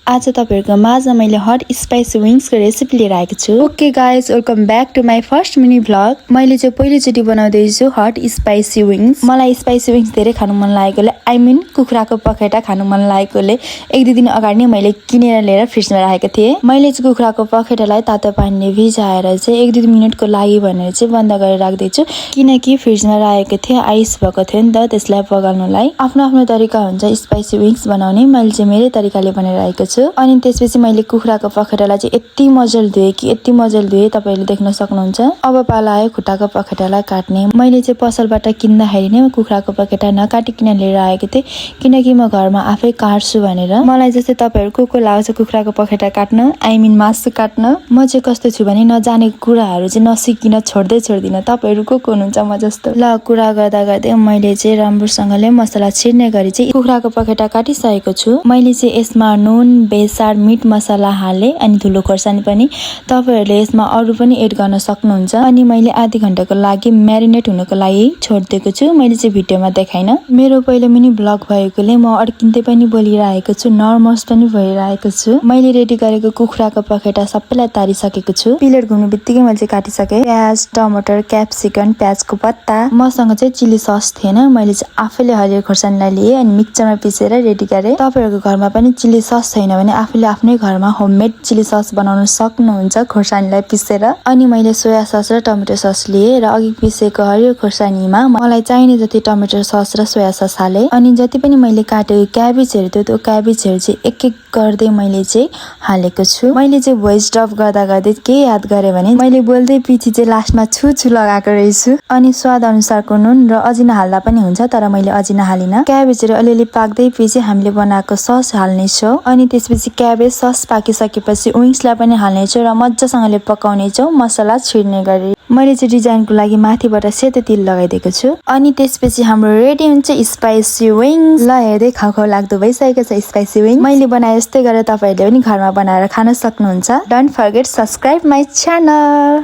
आज तपाईहरुको माझमा मैले हट स्पाइसी विंग्स को रेसिपी लिएर आएको छु। Okay guys, welcome back to my first mini vlog. मैले चाहिँ पहिलोचोटि बनाउँदै छु हट स्पाइसी विंग्स। मलाई स्पाइसी विंग्स धेरै खानु मन लागेकोले कुखुराको पखेटा खानु मन लागेकोले एक दुई दिन अगाडि नै मैले किनेर ल्याएर फ्रिजमा राखेको थिएँ। मैले चाहिँ कुखुराको पखेटालाई तातो पानीले भिजाएर चाहिँ एक दुई मिनेटको लागि भनेर चाहिँ बन्द गरेर राख्दै छु, किनकि फ्रिजमा राखेको थिएँ, आइस भएको थियो नि त, त्यसलाई पगाल्नुलाई। आफ्नो आफ्नो तरिका हुन्छ स्पाइसी विंग्स बनाउने। मैले चाहिँ मेरै तरिकाले बनाएर राखेको छु। अनि त्यसपछि मैले कुखुराको पखेटालाई चाहिँ यति मजाले धोएँ तपाईहरुले देख्न सक्नुहुन्छ। अब पाला आयो खुट्टाको पखेटालाई काट्ने। मैले चाहिँ पसलबाट किन्दाखेरि नै कुखुराको पखेटा नकाटिकन लिएर आएको थिएँ, किनकि म घरमा आफै काट्छु भनेर। मलाई जस्तै तपाईहरु को लाग्छ कुखुराको पखेटा काट्न, मासु काट्न। म चाहिँ कस्तो छु भने नजानेको कुराहरु चाहिँ नसिकिन छोड्दिन। तपाईहरु को हुनुहुन्छ म जस्तो। ल कुरा गर्दा गर्दै मैले चाहिँ राम्रोसँगले मसला छिर्ने गरी चाहिँ कुखुराको पखेटा काटिसकेको छु। मैले चाहिँ यसमा नुन, बेसार, मिट मसला हाले अनि धुलो खोर्सानी पनि। तपाईहरुले यसमा अरु पनि एड गर्न सक्नुहुन्छ। अनि मैले आधी घण्टाको लागि म्यारिनेट हुनको लागि छोड्दिएको छु। मैले चाहिँ भिडियोमा देखाइन, मेरो पहिलो मिनी भ्लग भएकोले म अड्किँदै पनि बोलिरहेको छु, नर्भस पनि भइरहेको छु। मैले रेडी गरेको कुखुराको पखेटा सबैलाई तारिसकेको छु। प्लेट घुम्नु बित्तिकै मैले चाहिँ काटिसके। प्याज, टमाटर, क्याप्सिकम, प्याजको पत्ता। मसँग चाहिँ चिली सस थिएन, मैले चाहिँ आफैले हरियो खोर्सानीलाई लिए अनि मिक्सरमा पिसेर रेडी गरे। तपाईहरुको घरमा पनि चिली सस छैन भने आफूले आफ्नै घरमा होममेड चिली सस बनाउन सक्नुहुन्छ खोर्सानीलाई पिसेर। अनि मैले सोया सस र टमेटो सस लिए र अघि पिसेको हरियो खोर्सानीमा मलाई चाहिने जति टमेटो सस र सोया सस हाले। अनि जति पनि मैले काटेको क्याबेजहरु थियो त्यो क्याबेजहरु चाहिँ एक एक गर्दै मैले चाहिँ हालेको छु। मैले चाहिँ भोइस ड्रप गर्दा गर्दै के याद गरे भने मैले बोल्दै पछि चाहिँ लास्टमा छु लगाएको रहेछु। अनि स्वाद अनुसारको नुन र अजिना हाल्दा पनि हुन्छ, तर मैले अजिना हालिन। क्याबेजहरु अलिअलि पाक्दै पछि हामीले बनाएको सस हाल्ने छौं। अनि त्यसपछि क्याबेज सस पाकिसकेपछि विंग्सलाई पनि हाल्ने छौं र मज्जासँगले पकाउने छौं मसला छिर्ने गरी। मैले चाहिँ डिजाइनको लागि माथिबाट सेतो तिल लगाइदिएको छु। अनि त्यसपछि हाम्रो रेडी हुन्छ स्पाइसी विंग्स। ल हेर्दै खाउ लाग्दो भइसकेको छ स्पाइसी विंग्स। मैले बनाए जस्तै गरेर तपाईहरुले पनि घरमा बनाएर खान सक्नुहुन्छ। Don't forget subscribe my channel.